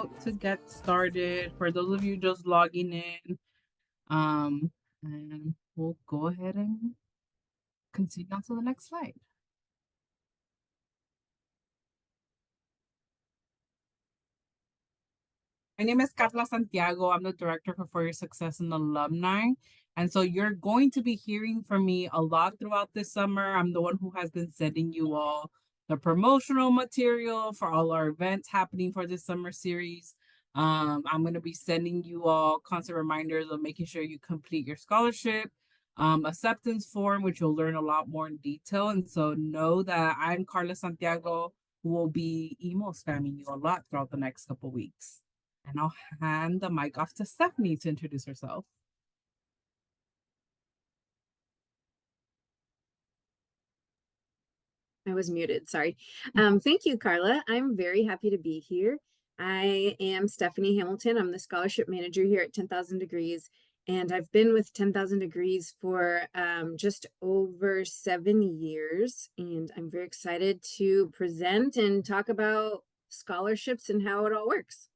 about to get started. For those of you just logging in, um, and we'll go ahead and continue on to the next slide. My name is Carla Santiago. I'm the director for Your Success and Alumni. And so you're going to be hearing from me a lot throughout this summer. I'm the one who has been sending you all the promotional material for all our events happening for this summer series. I'm going to be sending you all constant reminders of making sure you complete your scholarship acceptance form, which you'll learn a lot more in detail. And so know that I'm Carla Santiago, who will be email spamming you a lot throughout the next couple weeks. And I'll hand the mic off to Stephanie to introduce herself. I was muted, sorry. Thank you, Carla. I'm very happy to be here. I am Stephanie Hamilton. I'm the scholarship manager here at 10,000 Degrees, and I've been with 10,000 Degrees for just over 7 years. And I'm very excited to present and talk about scholarships and how it all works.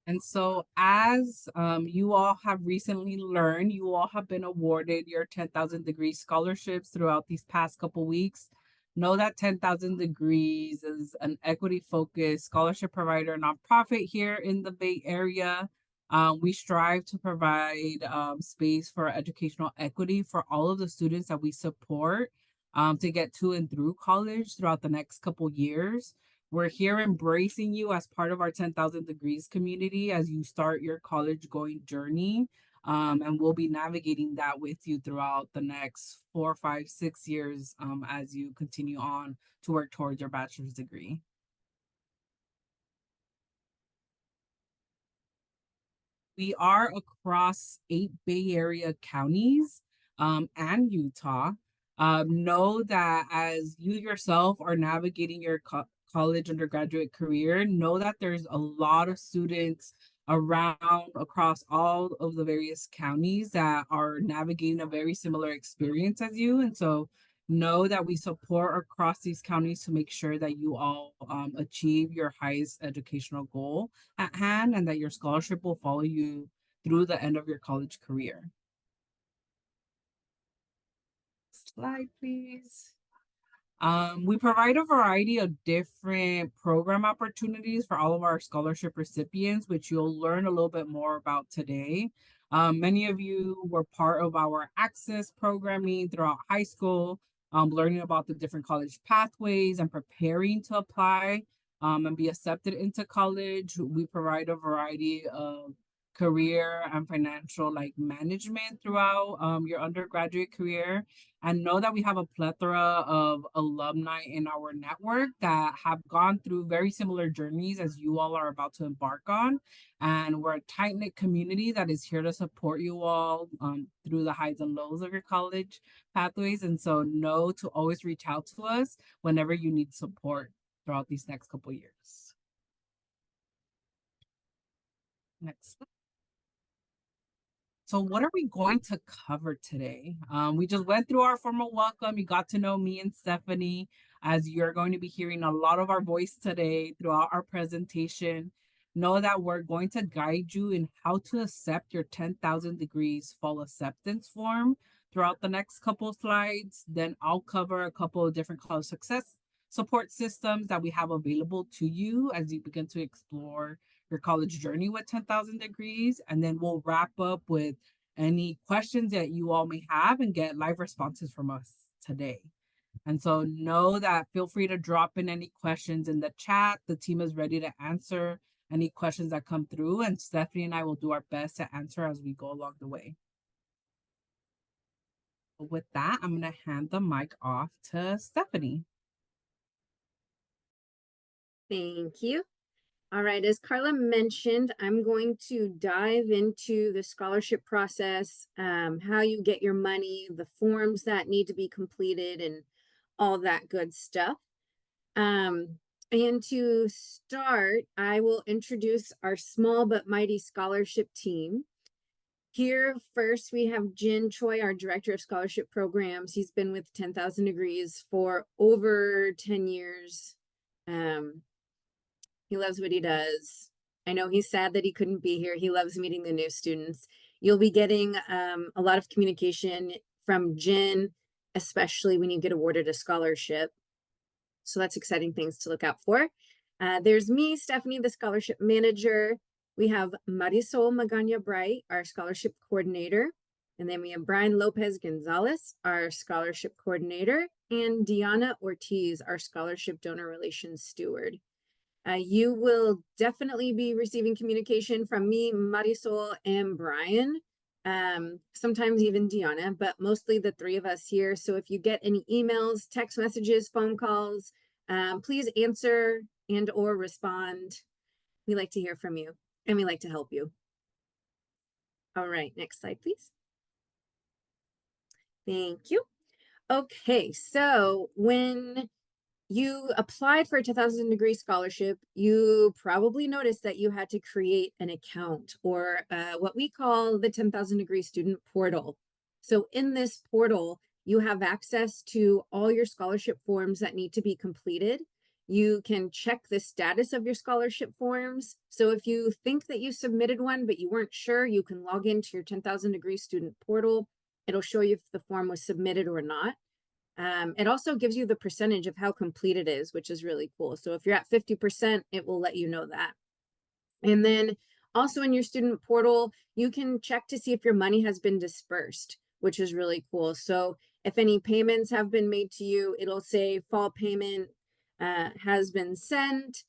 And so, as you all have recently learned, you all have been awarded your 10,000 degree scholarships throughout these past couple weeks. Know that 10,000 Degrees is an equity focused scholarship provider nonprofit here in the Bay Area. We strive to provide space for educational equity for all of the students that we support to get to and through college throughout the next couple years. We're here embracing you as part of our 10,000 Degrees community as you start your college going journey. And we'll be navigating that with you throughout the next 4, 5, 6 years as you continue on to work towards your bachelor's degree. We are across 8 Bay Area counties and Utah. Know that as you yourself are navigating your college undergraduate career, know that there's a lot of students around across all of the various counties that are navigating a very similar experience as you. And so know that we support across these counties to make sure that you all achieve your highest educational goal at hand and that your scholarship will follow you through the end of your college career. Slide, please. We provide a variety of different program opportunities for all of our scholarship recipients, which you'll learn a little bit more about today. Many of you were part of our access programming throughout high school, learning about the different college pathways and preparing to apply and be accepted into college. We provide a variety of career and financial like management throughout your undergraduate career, and know that we have a plethora of alumni in our network that have gone through very similar journeys as you all are about to embark on. And we're a tight knit community that is here to support you all through the highs and lows of your college pathways. And so, know to always reach out to us whenever you need support throughout these next couple years. Next slide. So what are we going to cover today? We just went through our formal welcome. You got to know me and Stephanie as you're going to be hearing a lot of our voice today throughout our presentation. Know that we're going to guide you in how to accept your 10,000 Degrees fall acceptance form throughout the next couple slides. Then I'll cover a couple of different college success support systems that we have available to you as you begin to explore your college journey with 10,000 Degrees. And then we'll wrap up with any questions that you all may have and get live responses from us today. And so know that feel free to drop in any questions in the chat. The team is ready to answer any questions that come through, and Stephanie and I will do our best to answer as we go along the way. But with that, I'm going to hand the mic off to Stephanie. Thank you. All right, as Carla mentioned, I'm going to dive into the scholarship process, how you get your money, the forms that need to be completed, and all that good stuff. And to start, I will introduce our small but mighty scholarship team. Here, first, we have Jin Choi, our Director of Scholarship Programs. He's been with 10,000 Degrees for over 10 years. Um, he loves what he does. I know he's sad that he couldn't be here. He loves meeting the new students. You'll be getting a lot of communication from Jen, especially when you get awarded a scholarship. So that's exciting things to look out for. There's me, Stephanie, the scholarship manager. We have Marisol Magana Bright, our scholarship coordinator. And then we have Brian Lopez Gonzalez, our scholarship coordinator, and Diana Ortiz, our scholarship donor relations steward. You will definitely be receiving communication from me, Marisol, and Brian. Sometimes even Diana, but mostly the three of us here. So if you get any emails, text messages, phone calls, please answer and or respond. We like to hear from you and we like to help you. All right, next slide, please. Thank you. Okay, so when you applied for a 10,000 degree scholarship, you probably noticed that you had to create an account or what we call the 10,000 degree student portal. So in this portal, you have access to all your scholarship forms that need to be completed. You can check the status of your scholarship forms. So if you think that you submitted one, but you weren't sure, you can log into your 10,000 degree student portal. It'll show you if the form was submitted or not. It also gives you the percentage of how complete it is, which is really cool. So if you're at 50%, it will let you know that. And then also in your student portal, you can check to see if your money has been dispersed, which is really cool. So if any payments have been made to you, it'll say fall payment has been sent.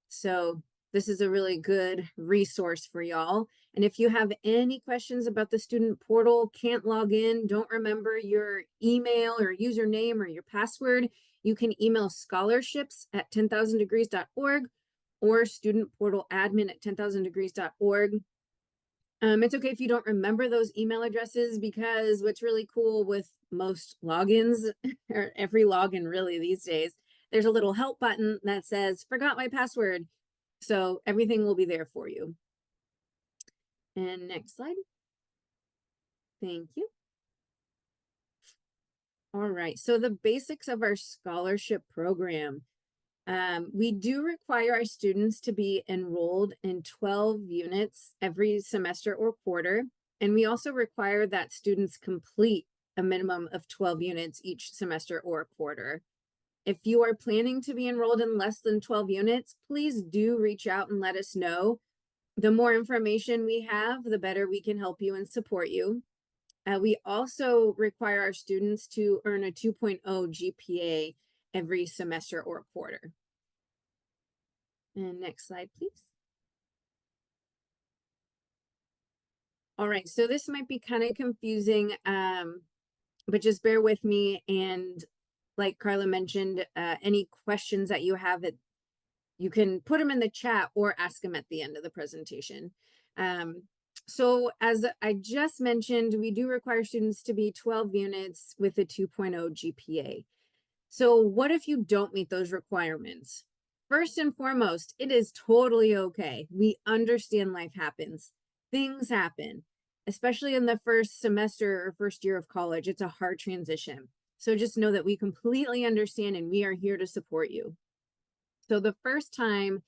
So this is a really good resource for y'all. And if you have any questions about the student portal, can't log in, don't remember your email or username or your password, you can email scholarships@10,000degrees.org or studentportaladmin@10,000degrees.org. It's okay if you don't remember those email addresses, because what's really cool with most logins, or every login really these days, there's a little help button that says, forgot my password. So everything will be there for you. And next slide. Thank you. All right, so the basics of our scholarship program. We do require our students to be enrolled in 12 units every semester or quarter. And we also require that students complete a minimum of 12 units each semester or quarter. If you are planning to be enrolled in less than 12 units, please do reach out and let us know. The more information we have, the better we can help you and support you. We also require our students to earn a 2.0 GPA every semester or quarter. And next slide, please. All right, so this might be kind of confusing, but just bear with me. And like Carla mentioned, any questions that you have, you can put them in the chat or ask them at the end of the presentation. So as I just mentioned, we do require students to be 12 units with a 2.0 GPA. So what if you don't meet those requirements? First and foremost, it is totally okay. We understand life happens. Things happen, especially in the first semester or first year of college. It's a hard transition. So just know that we completely understand and we are here to support you. So the first time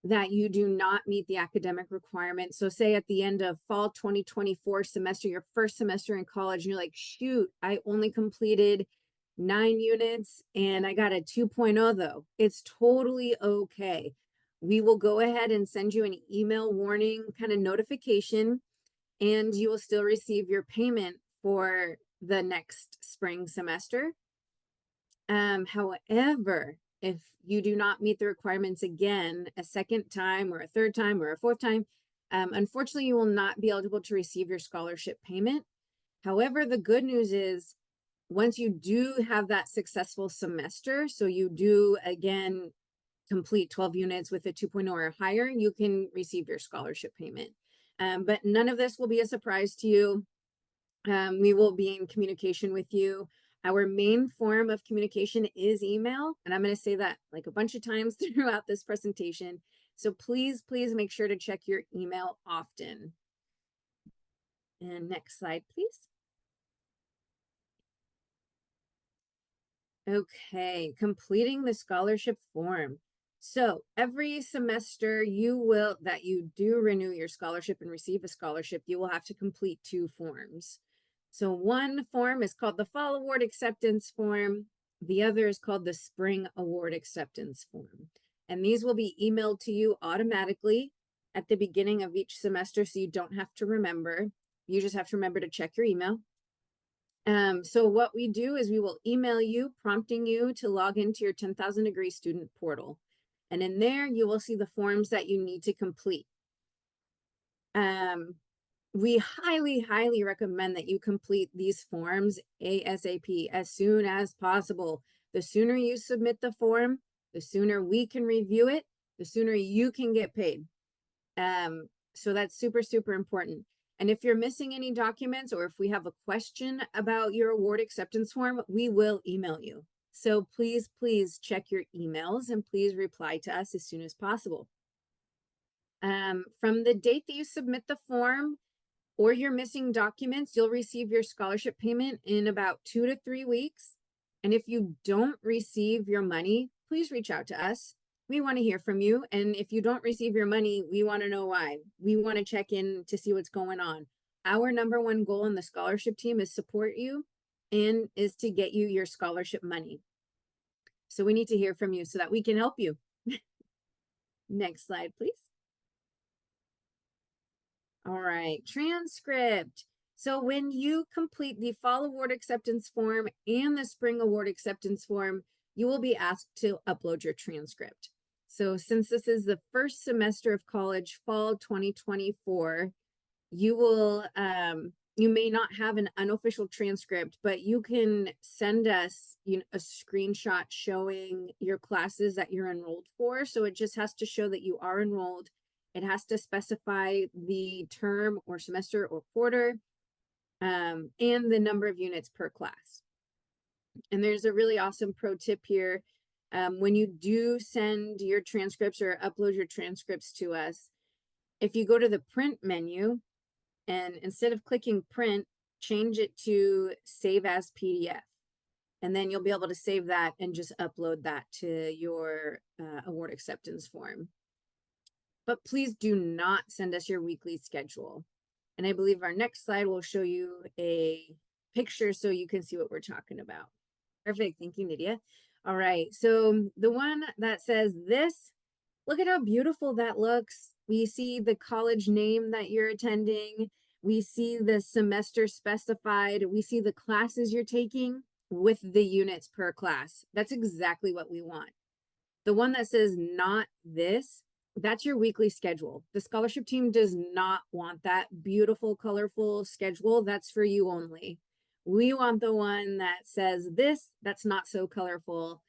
that you do not meet the academic requirements, so say at the end of fall 2024 semester, your first semester in college, and you're like, shoot, I only completed 9 units and I got a 2.0 though. It's totally okay. We will go ahead and send you an email warning kind of notification, and you will still receive your payment for the next spring semester. However, if you do not meet the requirements again, a second time or a third time or a fourth time, unfortunately, you will not be eligible to receive your scholarship payment. However, the good news is once you do have that successful semester, so you do again complete 12 units with a 2.0 or higher, you can receive your scholarship payment. But none of this will be a surprise to you. We will be in communication with you. Our main form of communication is email, and I'm going to say that like a bunch of times throughout this presentation. So please, please make sure to check your email often. And next slide, please. Okay, completing the scholarship form. So every semester that you do renew your scholarship and receive a scholarship, you will have to complete 2 forms. So one form is called the Fall Award Acceptance Form. The other is called the Spring Award Acceptance Form. And these will be emailed to you automatically at the beginning of each semester, so you don't have to remember. You just have to remember to check your email. So what we do is we will email you, prompting you to log into your 10,000 Degree student portal. And in there, you will see the forms that you need to complete. We highly, highly recommend that you complete these forms ASAP, as soon as possible. The sooner you submit the form, the sooner we can review it, the sooner you can get paid. So that's super, super important. And if you're missing any documents, or if we have a question about your award acceptance form, we will email you. So please, please check your emails and please reply to us as soon as possible. From the date that you submit the form or your missing documents, you'll receive your scholarship payment in about 2 to 3 weeks. And if you don't receive your money, please reach out to us. We want to hear from you. And if you don't receive your money, we want to know why. We want to check in to see what's going on. Our number one goal in the scholarship team is support you and is to get you your scholarship money. So we need to hear from you so that we can help you. Next slide, please. All right, transcript. So when you complete the Fall Award Acceptance Form and the Spring Award Acceptance Form, you will be asked to upload your transcript. So since this is the first semester of college, fall 2024, you may not have an unofficial transcript, but you can send us a screenshot showing your classes that you're enrolled for. So it just has to show that you are enrolled. It has to specify the term or semester or quarter, and the number of units per class. And there's a really awesome pro tip here. When you do send your transcripts or upload your transcripts to us, if you go to the print menu and instead of clicking print, change it to save as PDF. And then you'll be able to save that and just upload that to your award acceptance form. But please do not send us your weekly schedule. And I believe our next slide will show you a picture so you can see what we're talking about. Perfect. Thank you, Nydia. All right. So the one that says this, look at how beautiful that looks. We see the college name that you're attending. We see the semester specified. We see the classes you're taking with the units per class. That's exactly what we want. The one that says not this, that's your weekly schedule. The scholarship team does not want that beautiful, colorful schedule. That's for you only. We want the one that says this, that's not so colorful,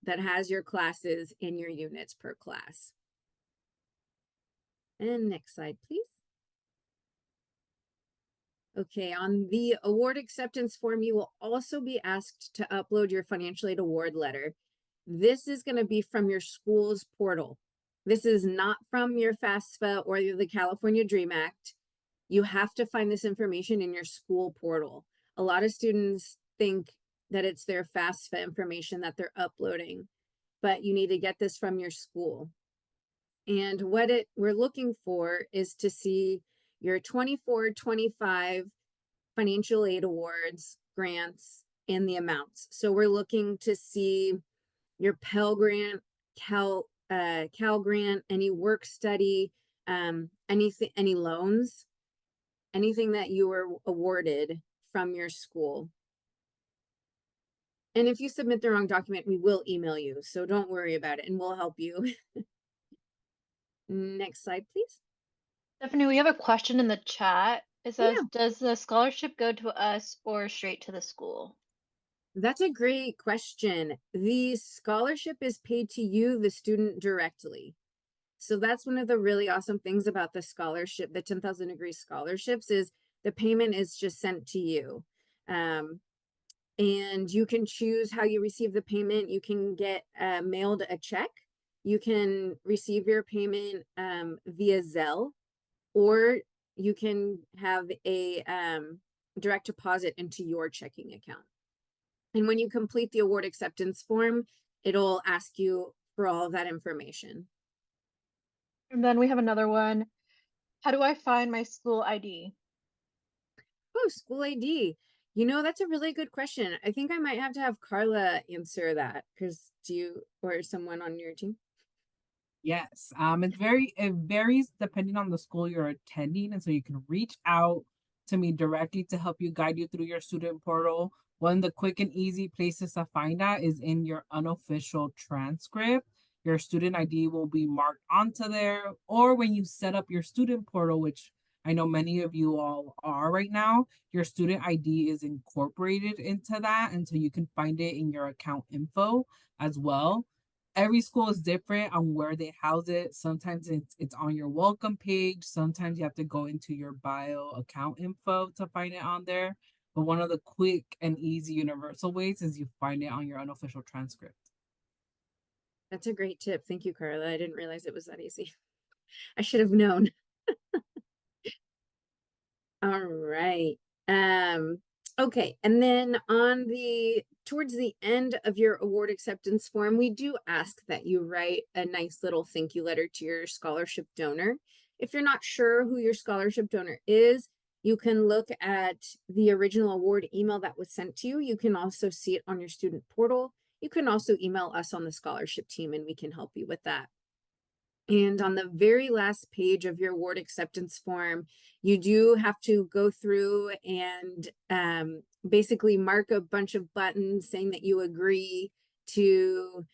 that has your classes in your units per class. And next slide, please. Okay, on the award acceptance form, you will also be asked to upload your financial aid award letter. This is going to be from your school's portal. This is not from your FAFSA or the California Dream Act. You have to find this information in your school portal. A lot of students think that it's their FAFSA information that they're uploading, but you need to get this from your school. And what we're looking for is to see your 24-25 financial aid awards, grants, and the amounts. So we're looking to see your Pell Grant, Cal Grant, any work study, any loans, anything that you were awarded from your school. And if you submit the wrong document, we will email you. So don't worry about it and we'll help you. Next slide, please. Stephanie, we have a question in the chat. It says, Yeah, does the scholarship go to us or straight to the school? that's a great question. The scholarship is paid to you, the student, directly. So that's one of the really awesome things about the scholarship, the 10,000 Degree scholarships, is the payment is just sent to you. And you can choose how you receive the payment. You can get mailed a check. You can receive your payment via Zelle, or you can have a direct deposit into your checking account. And when you complete the award acceptance form, it'll ask you for all of that information. And then we have another one. How do I find my school ID? Oh, school ID. You know, that's a really good question. I think I might have to have Carla answer that because do you or someone on your team? Yes, it varies depending on the school you're attending, and so you can reach out to me directly to help you guide you through your student portal. One of the quick and easy places to find that is in your unofficial transcript. Your student ID will be marked onto there, or when you set up your student portal, which I know many of you all are right now, your student ID is incorporated into that, and so you can find it in your account info as well. Every school is different on where they house it. Sometimes it's on your welcome page. Sometimes you have to go into your bio account info to find it on there. But one of the quick and easy universal ways is you find it on your unofficial transcript. That's a great tip. Thank you, Carla. I didn't realize it was that easy. I should have known. All right. Okay. And then towards the end of your award acceptance form, we do ask that you write a nice little thank you letter to your scholarship donor. If you're not sure who your scholarship donor is, you can look at the original award email that was sent to you. You can also see it on your student portal. You can also email us on the scholarship team and we can help you with that. And on the very last page of your award acceptance form, you do have to go through and basically mark a bunch of buttons saying that you agree to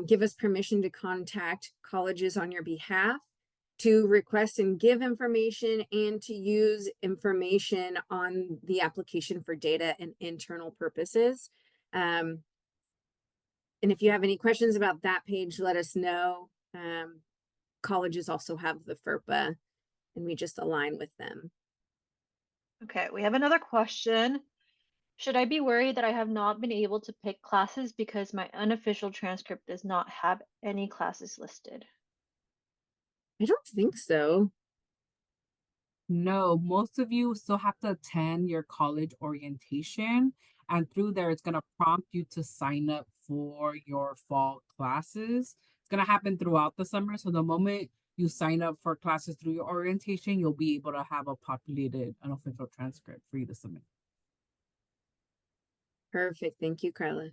give us permission to contact colleges on your behalf, to request and give information, and to use information on the application for data and internal purposes. And if you have any questions about that page, let us know. Colleges also have the FERPA and we just align with them. Okay, we have another question. Should I be worried that I have not been able to pick classes because my unofficial transcript does not have any classes listed? I don't think so. No, most of you still have to attend your college orientation, and through there, it's going to prompt you to sign up for your fall classes. It's going to happen throughout the summer. So the moment you sign up for classes through your orientation, you'll be able to have a populated unofficial transcript for you to submit. Perfect. Thank you, Carla.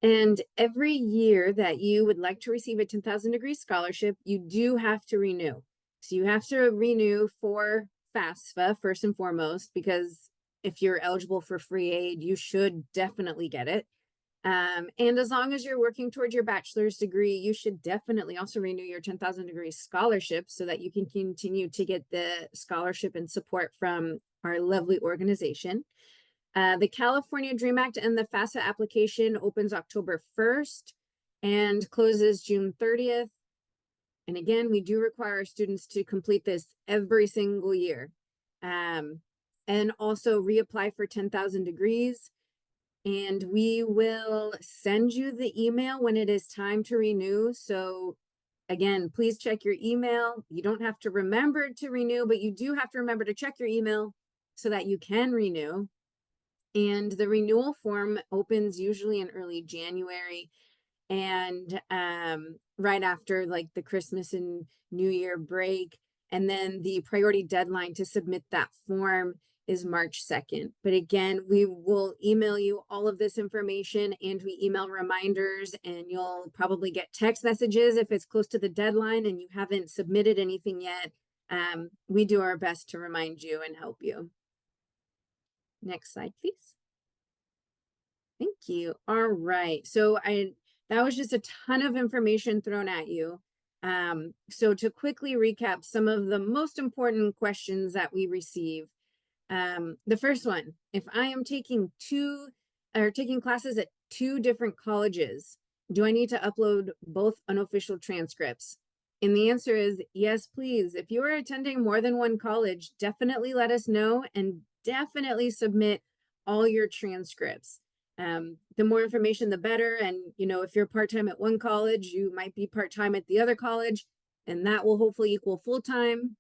And every year that you would like to receive a 10,000 degree scholarship, you do have to renew. So you have to renew for FAFSA first and foremost, because if you're eligible for free aid, you should definitely get it. And as long as you're working towards your bachelor's degree, you should definitely also renew your 10,000 degree scholarship so that you can continue to get the scholarship and support from our lovely organization. The California Dream Act and the FAFSA application opens October 1st and closes June 30th. And again, we do require our students to complete this every single year. And also reapply for 10,000 degrees. And we will send you the email when it is time to renew. So again, please check your email. You don't have to remember to renew, but you do have to remember to check your email so that you can renew. And the renewal form opens usually in early January and right after like the Christmas and New Year break. And then the priority deadline to submit that form is March 2nd. But again, we will email you all of this information and we email reminders, and you'll probably get text messages if it's close to the deadline and you haven't submitted anything yet. We do our best to remind you and help you. Next slide, please. Thank you. All right. So that was just a ton of information thrown at you. So to quickly recap some of the most important questions that we receive. The first one, if I am taking classes at 2 different colleges, do I need to upload both unofficial transcripts? And the answer is yes, please. If you are attending more than one college, definitely let us know and definitely submit all your transcripts. The more information, the better. And, you know, if you're part-time at one college, you might be part-time at the other college, and that will hopefully equal full-time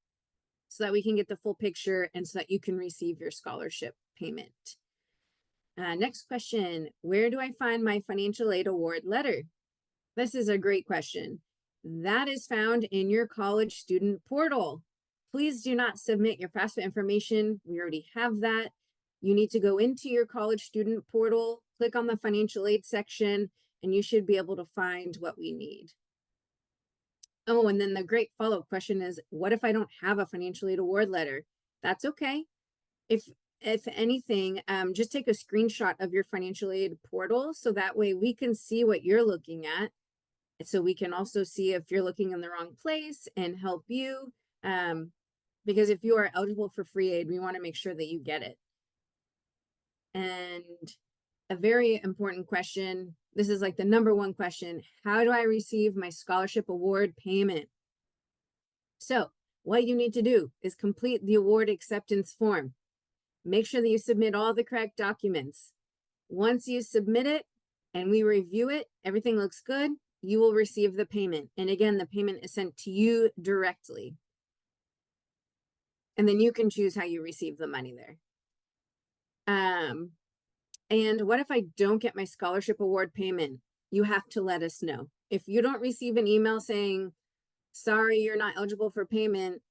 so that we can get the full picture and so that you can receive your scholarship payment. Next question, where do I find my financial aid award letter? This is a great question. That is found in your college student portal. Please do not submit your FAFSA information. We already have that. You need to go into your college student portal, click on the financial aid section, and you should be able to find what we need. Oh, and then the great follow-up question is, what if I don't have a financial aid award letter? That's okay. If anything, just take a screenshot of your financial aid portal so that way we can see what you're looking at. So we can also see if you're looking in the wrong place and help you. Because if you are eligible for free aid, we want to make sure that you get it. And a very important question, this is like the number one question, how do I receive my scholarship award payment? So what you need to do is complete the award acceptance form. Make sure that you submit all the correct documents. Once you submit it and we review it, everything looks good, you will receive the payment. And again, the payment is sent to you directly. And then you can choose how you receive the money there. And what if I don't get my scholarship award payment? You have to let us know. If you don't receive an email saying, sorry, you're not eligible for payment,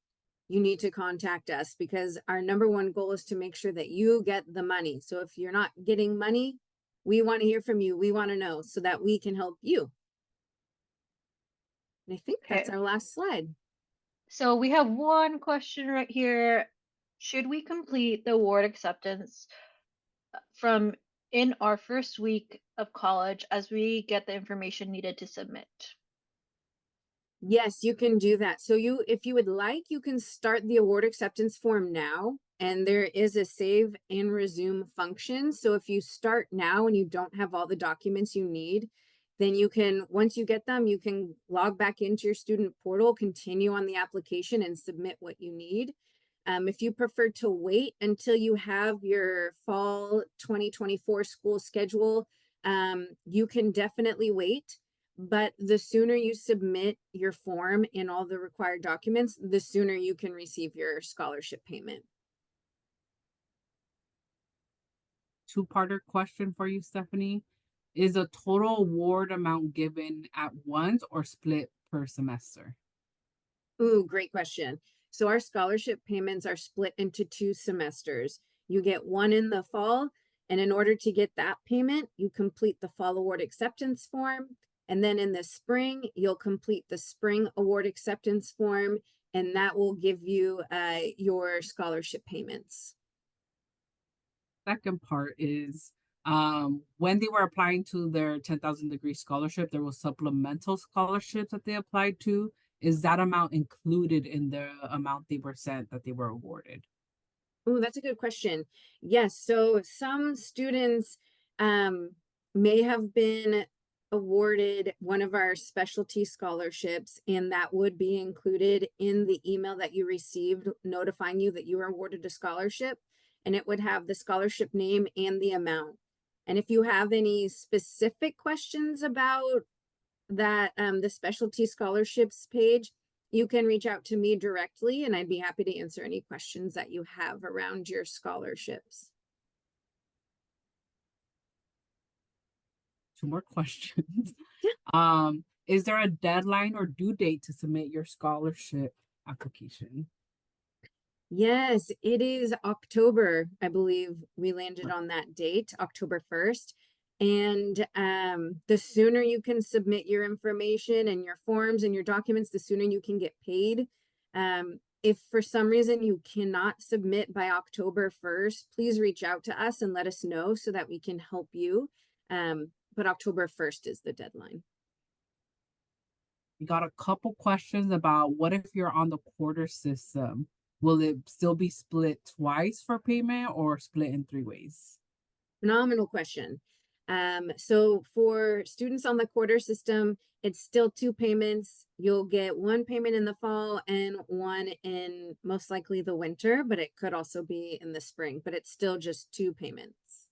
you need to contact us because our number one goal is to make sure that you get the money. So if you're not getting money, we want to hear from you. We want to know so that we can help you. And I think that's Okay. our last slide. So we have one question right here. Should we complete the award acceptance from in our first week of college as we get the information needed to submit? Yes, you can do that. So if you would like, you can start the award acceptance form now, and there is a save and resume function. So if you start now and you don't have all the documents you need, then you can, once you get them, you can log back into your student portal, continue on the application and submit what you need. If you prefer to wait until you have your fall 2024 school schedule, you can definitely wait. But the sooner you submit your form and all the required documents, the sooner you can receive your scholarship payment. Two-parter question for you, Stephanie. Is a total award amount given at once or split per semester? Ooh, great question. So our scholarship payments are split into 2 semesters. You get one in the fall, and in order to get that payment, you complete the fall award acceptance form. And then in the spring, you'll complete the spring award acceptance form, and that will give you your scholarship payments. Second part is when they were applying to their 10,000 degree scholarship, there was supplemental scholarships that they applied to. Is that amount included in the amount they were sent that they were awarded? Oh, that's a good question. Yes, so some students may have been awarded one of our specialty scholarships, and that would be included in the email that you received notifying you that you were awarded a scholarship, and it would have the scholarship name and the amount. And if you have any specific questions about that, the specialty scholarships page, you can reach out to me directly and I'd be happy to answer any questions that you have around your scholarships. Two more questions. Yeah. Is there a deadline or due date to submit your scholarship application? Yes, it is October. I believe we landed on that date, October 1st. And the sooner you can submit your information and your forms and your documents, the sooner you can get paid. If for some reason you cannot submit by October 1st, please reach out to us and let us know so that we can help you. But October 1st is the deadline. We got a couple questions about what if you're on the quarter system? Will it still be split twice for payment or split in 3 ways? Phenomenal question. So for students on the quarter system, it's still 2 payments. You'll get 1 payment in the fall and 1 in most likely the winter, but it could also be in the spring, but it's still just 2 payments.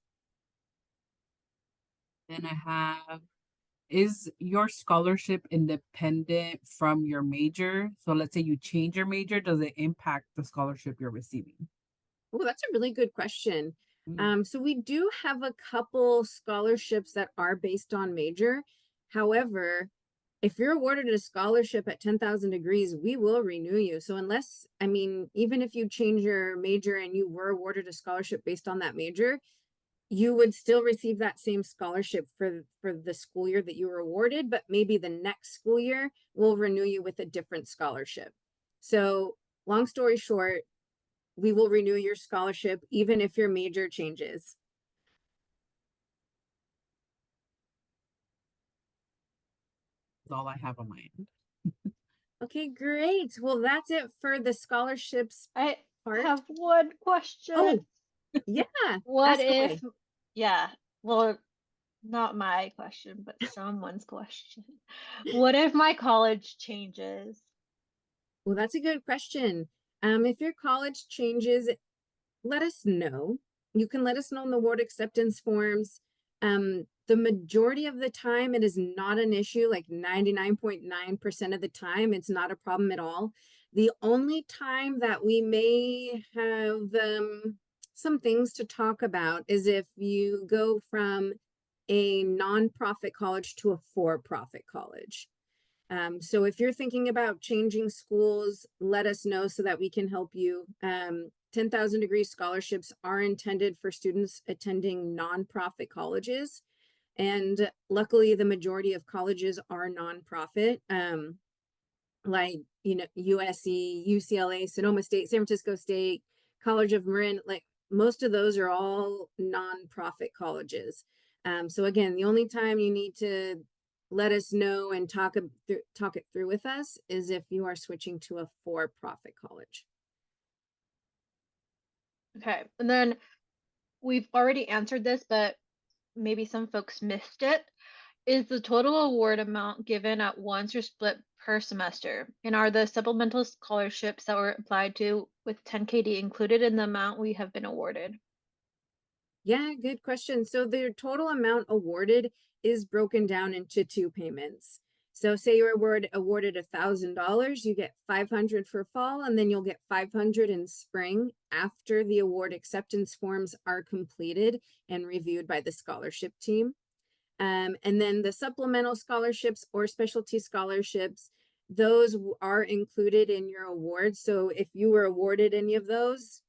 Then I have, is your scholarship independent from your major? So let's say you change your major, does it impact the scholarship you're receiving? Oh, that's a really good question. So we do have a couple scholarships that are based on major. However, if you're awarded a scholarship at 10,000 degrees, we will renew you. So unless, I mean, even if you change your major and you were awarded a scholarship based on that major, you would still receive that same scholarship for the school year that you were awarded, but maybe the next school year will renew you with a different scholarship. So long story short, we will renew your scholarship even if your major changes. That's all I have on my end. Okay, great. Well, that's it for the scholarships I part. have one question. Oh, yeah, What ask if, away. yeah, well, not my question, but someone's question. What if my college changes? Well, that's a good question. If your college changes, let us know. You can let us know in the award acceptance forms. The majority of the time, it is not an issue, like 99.9% of the time, it's not a problem at all. The only time that we may have some things to talk about is if you go from a nonprofit college to a for-profit college. So if you're thinking about changing schools, let us know so that we can help you. 10,000 degree scholarships are intended for students attending nonprofit colleges. And luckily, the majority of colleges are nonprofit, like, you know, USC, UCLA, Sonoma State, San Francisco State, College of Marin, like most of those are all nonprofit colleges. So again, the only time you need to let us know and talk it through with us is if you are switching to a for-profit college. Okay, and then we've already answered this, but maybe some folks missed it. Is the total award amount given at once or split per semester? And are the supplemental scholarships that were applied to with 10KD included in the amount we have been awarded? Yeah, good question. So the total amount awarded is broken down into two payments. So say you're awarded $1,000, you get 500 for fall, and then you'll get 500 in spring after the award acceptance forms are completed and reviewed by the scholarship team. And then the supplemental scholarships or specialty scholarships, those are included in your award. So if you were awarded any of those,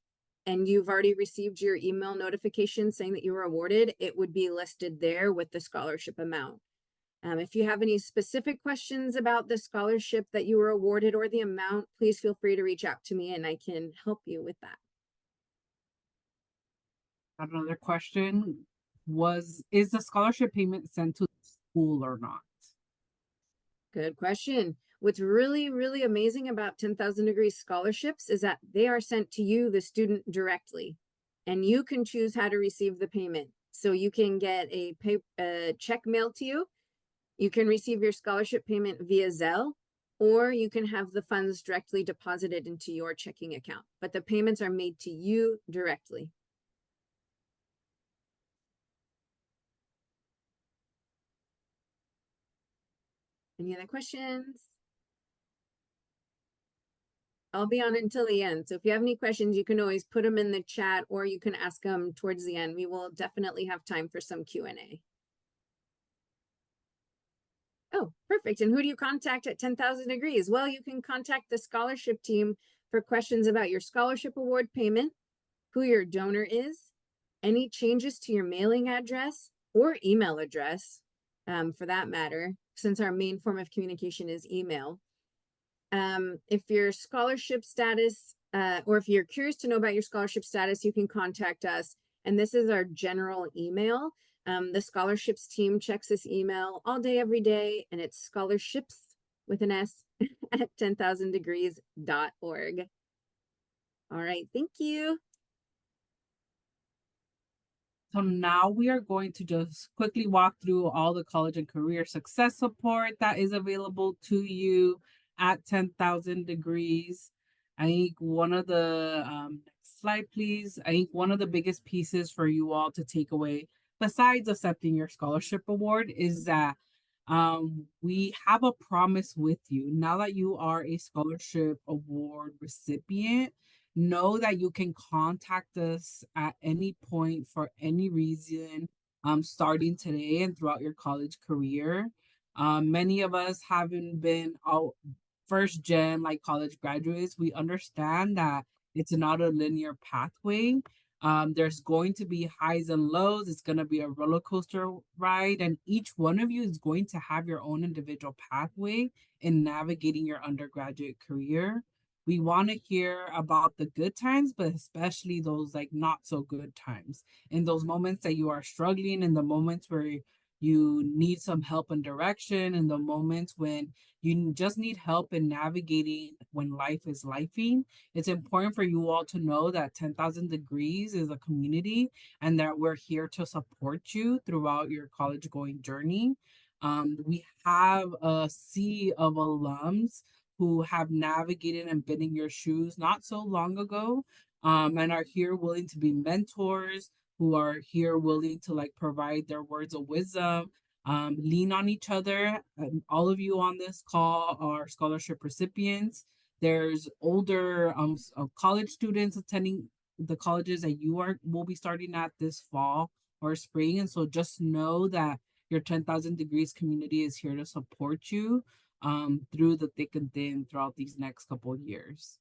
and you've already received your email notification saying that you were awarded, it would be listed there with the scholarship amount. If you have any specific questions about the scholarship that you were awarded or the amount, please feel free to reach out to me and I can help you with that. Another question is the scholarship payment sent to the school or not? Good question. What's really, really amazing about 10,000 Degrees scholarships is that they are sent to you, the student, directly, and you can choose how to receive the payment. So you can get a check mailed to you. You can receive your scholarship payment via Zelle, or you can have the funds directly deposited into your checking account. But the payments are made to you directly. Any other questions? I'll be on until the end. So if you have any questions, you can always put them in the chat or you can ask them towards the end. We will definitely have time for some Q&A. Oh, perfect. And who do you contact at 10,000 Degrees? Well, you can contact the scholarship team for questions about your scholarship award payment, who your donor is, any changes to your mailing address or email address, for that matter, since our main form of communication is email. If your scholarship status, or if you're curious to know about your scholarship status, you can contact us. And this is our general email. The scholarships team checks this email all day, every day, and it's scholarships with an S at 10,000degrees.org. All right, thank you. So now we are going to just quickly walk through all the college and career success support that is available to you at 10,000 degrees. I think one of the next slide, please. I think one of the biggest pieces for you all to take away, besides accepting your scholarship award, is that we have a promise with you. Now that you are a scholarship award recipient, know that you can contact us at any point for any reason, starting today and throughout your college career. Many of us haven't been out first gen like college graduates. We understand that it's not a linear pathway. There's going to be highs and lows. It's going to be a roller coaster ride, and each one of you is going to have your own individual pathway in navigating your undergraduate career. We want to hear about the good times, but especially those like not so good times. In those moments that you are struggling, in the moments where you need some help and direction, in the moments when you just need help in navigating when life is lifing. It's important for you all to know that 10,000 Degrees is a community and that we're here to support you throughout your college going journey. We have a sea of alums who have navigated and been in your shoes not so long ago, and are here willing to be mentors, who are here willing to like provide their words of wisdom, lean on each other. All of you on this call are scholarship recipients. There's older college students attending the colleges that you are will be starting at this fall or spring, and so just know that your 10,000 Degrees community is here to support you through the thick and thin throughout these next couple of years.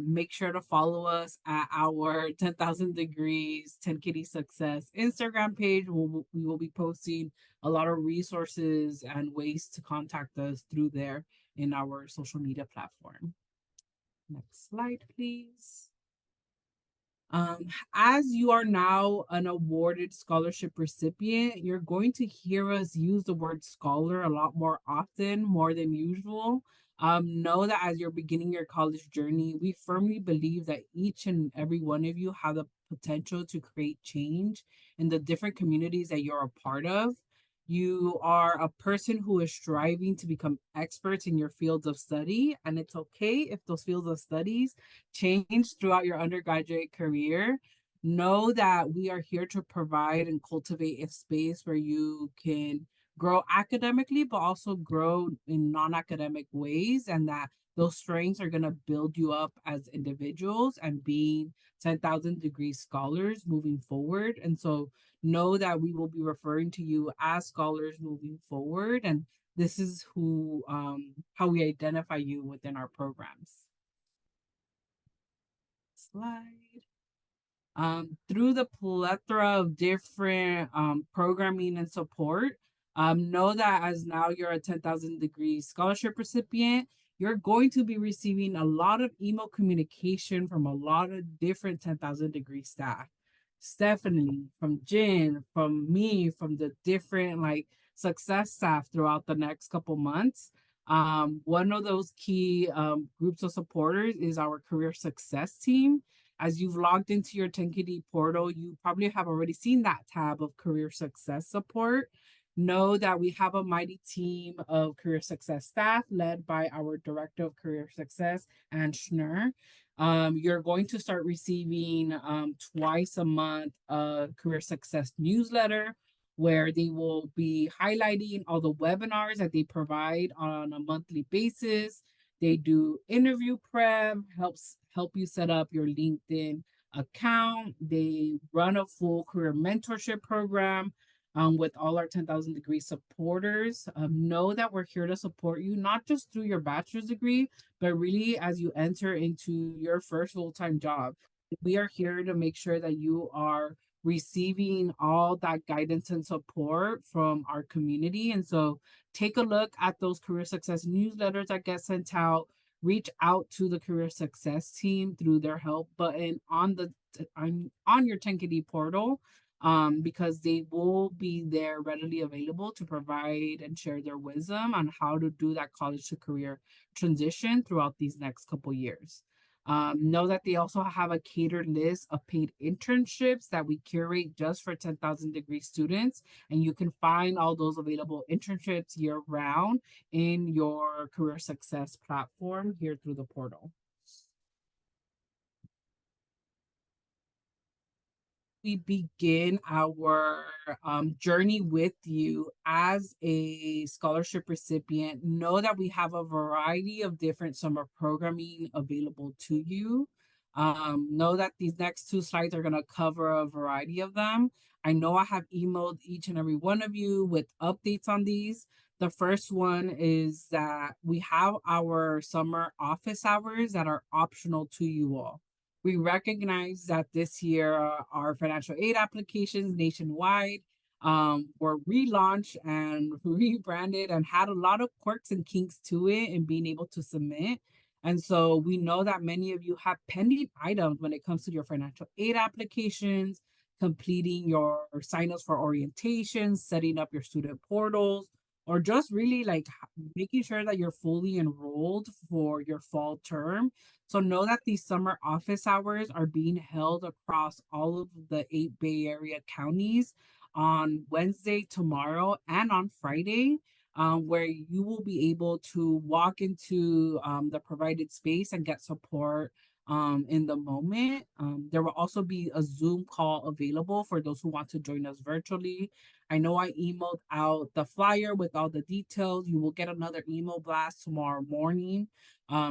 Make sure to follow us at our 10,000 Degrees 10 Kitty Success Instagram page. We will be posting a lot of resources and ways to contact us through there in our social media platform. Next slide, please. As you are now an awarded scholarship recipient, you're going to hear us use the word scholar a lot more often, more than usual. Know that as you're beginning your college journey, we firmly believe that each and every one of you have the potential to create change in the different communities that you're a part of. You are a person who is striving to become experts in your fields of study, and it's okay if those fields of studies change throughout your undergraduate career. Know that we are here to provide and cultivate a space where you can grow academically, but also grow in non academic ways, and that those strengths are going to build you up as individuals and being 10,000 degree scholars moving forward. And so know that we will be referring to you as scholars moving forward. And this is how we identify you within our programs. Slide. Through the plethora of different programming and support, know that as now you're a 10,000 Degrees scholarship recipient, you're going to be receiving a lot of email communication from a lot of different 10,000 Degree staff. Stephanie, from Jen, from me, from the different like success staff throughout the next couple months. One of those key groups of supporters is our career success team. As you've logged into your 10KD portal, you probably have already seen that tab of career success support. Know that we have a mighty team of career success staff led by our director of career success, Ann Schnur. You're going to start receiving twice a month a career success newsletter where they will be highlighting all the webinars that they provide on a monthly basis. They do interview prep, help you set up your LinkedIn account. They run a full career mentorship program with all our 10,000 degree supporters. Know that we're here to support you, not just through your bachelor's degree, but really as you enter into your first full-time job. We are here to make sure that you are receiving all that guidance and support from our community. And so take a look at those career success newsletters that get sent out. Reach out to the career success team through their help button on your 10KD portal, because they will be there readily available to provide and share their wisdom on how to do that college to career transition throughout these next couple years. Know that they also have a catered list of paid internships that we curate just for 10,000 degree students. And you can find all those available internships year round in your career success platform here through the portal. We begin our journey with you as a scholarship recipient, know that we have a variety of different summer programming available to you. Know that these next two slides are going to cover a variety of them. I know I have emailed each and every one of you with updates on these. The first one is that we have our summer office hours that are optional to you all. We recognize that this year our financial aid applications nationwide were relaunched and rebranded and had a lot of quirks and kinks to it and being able to submit. And so we know that many of you have pending items when it comes to your financial aid applications, completing your signups for orientations, setting up your student portals, or just really like making sure that you're fully enrolled for your fall term. So know that these summer office hours are being held across all of the 8 Bay Area counties on Wednesday, tomorrow, and on Friday, where you will be able to walk into the provided space and get support in the moment. There will also be a Zoom call available for those who want to join us virtually. I know I emailed out the flyer with all the details. You will get another email blast tomorrow morning,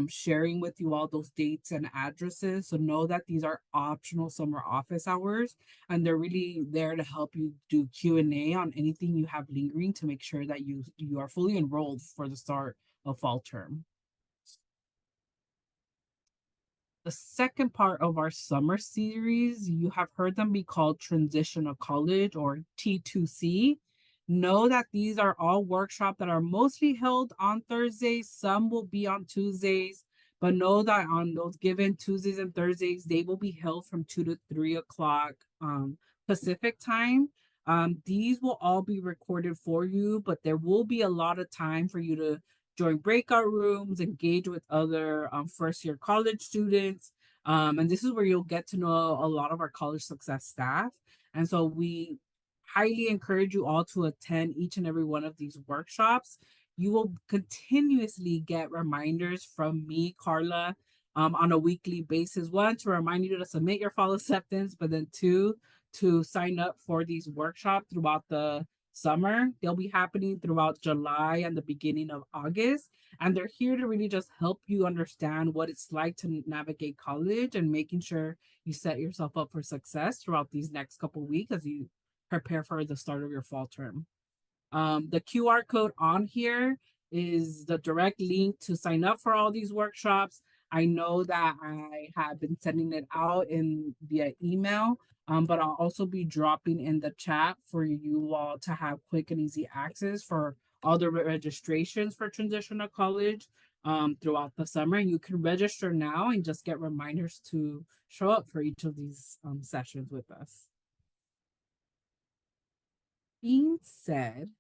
sharing with you all those dates and addresses. So know that these are optional summer office hours, and they're really there to help you do Q&A on anything you have lingering to make sure that you are fully enrolled for the start of fall term. The second part of our summer series, you have heard them be called Transitional College or T2C. Know that these are all workshops that are mostly held on Thursdays. Some will be on Tuesdays, but know that on those given Tuesdays and Thursdays, they will be held from 2 to 3 o'clock Pacific time. These will all be recorded for you, but there will be a lot of time for you to join breakout rooms, engage with other first year college students. And this is where you'll get to know a lot of our college success staff. And so we highly encourage you all to attend each and every one of these workshops. You will continuously get reminders from me, Carla, on a weekly basis. One, to remind you to submit your fall acceptance, but then two, to sign up for these workshops throughout the summer. They'll be happening throughout July and the beginning of August. And they're here to really just help you understand what it's like to navigate college and making sure you set yourself up for success throughout these next couple of weeks as you prepare for the start of your fall term. The QR code on here is the direct link to sign up for all these workshops. I know that I have been sending it out in via email, but I'll also be dropping in the chat for you all to have quick and easy access for all the registrations for transitional college throughout the summer. You can register now and just get reminders to show up for each of these sessions with us. Being said,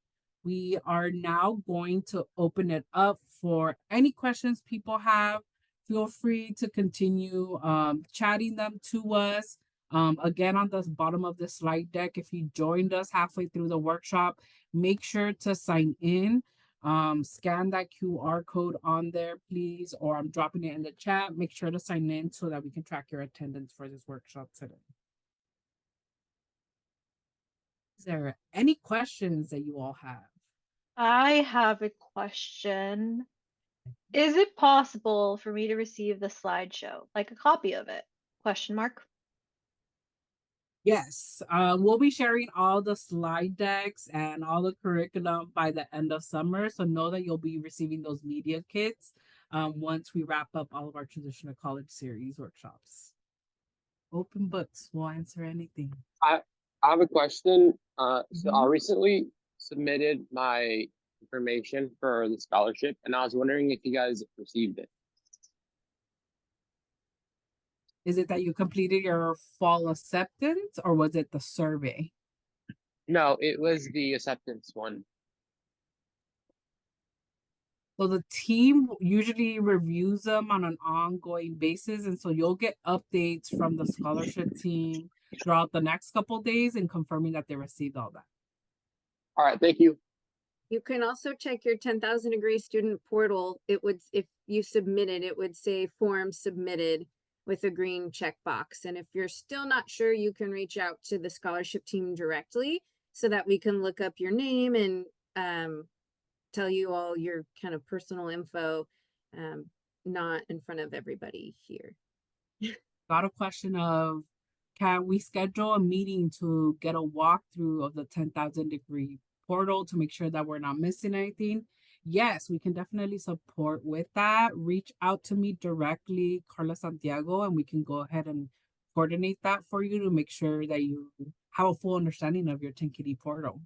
we are now going to open it up for any questions people have. Feel free to continue chatting them to us. Again, on the bottom of the slide deck, if you joined us halfway through the workshop, make sure to sign in. Scan that QR code on there, please, or I'm dropping it in the chat. Make sure to sign in so that we can track your attendance for this workshop today. Is there any questions that you all have? I have a question. Is it possible for me to receive the slideshow, like a copy of it? Question mark. Yes, we'll be sharing all the slide decks and all the curriculum by the end of summer. So know that you'll be receiving those media kits once we wrap up all of our traditional college series workshops. Open books, we'll answer anything. I have a question. So I Mhm. recently submitted my information for the scholarship, and I was wondering if you guys received it. Is it that you completed your fall acceptance or was it the survey? No, it was the acceptance one. So the team usually reviews them on an ongoing basis. And so you'll get updates from the scholarship team throughout the next couple of days and confirming that they received all that. All right, thank you. You can also check your 10,000 degree student portal. It would, if you submitted, it would say form submitted with a green checkbox. And if you're still not sure, you can reach out to the scholarship team directly so that we can look up your name and tell you all your kind of personal info, not in front of everybody here. got a question of, can we schedule a meeting to get a walkthrough of the 10,000 degree portal to make sure that we're not missing anything? Yes, we can definitely support with that. Reach out to me directly, Carla Santiago, and we can go ahead and coordinate that for you to make sure that you have a full understanding of your 10KD portal.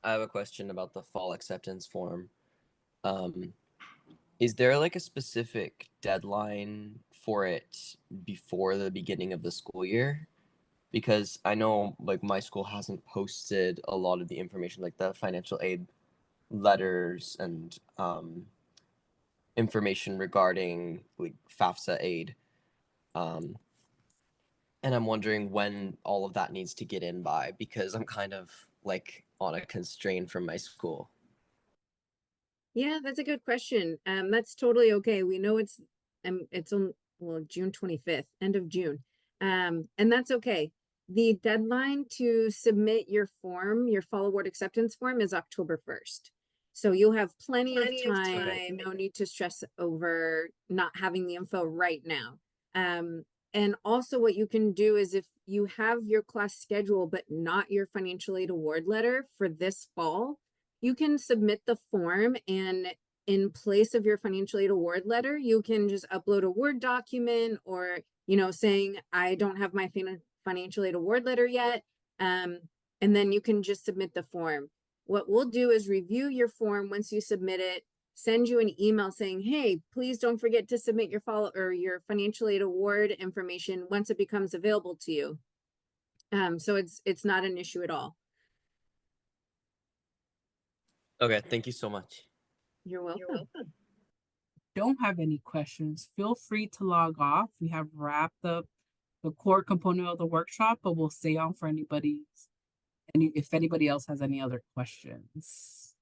I have a question about the fall acceptance form. Is there like a specific deadline for it before the beginning of the school year? Because I know like my school hasn't posted a lot of the information, like the financial aid letters and information regarding like FAFSA aid. And I'm wondering when all of that needs to get in by, because I'm kind of like on a constraint from my school. Yeah, that's a good question. That's totally okay. We know it's on, well, June 25th, end of June. And that's okay. The deadline to submit your form, your fall award acceptance form, is October 1st. So you'll have plenty of time. No need to stress over not having the info right now. And also what you can do is, if you have your class schedule but not your financial aid award letter for this fall, you can submit the form, and in place of your financial aid award letter, you can just upload a Word document, or, saying, I don't have my financial aid award letter yet. And then you can just submit the form. What we'll do is review your form once you submit it, send you an email saying, hey, please don't forget to submit your your financial aid award information once it becomes available to you. So it's not an issue at all. Okay, thank you so much. You're welcome. Don't have any questions, feel free to log off. We have wrapped up the core component of the workshop, but we'll stay on for if anybody else has any other questions.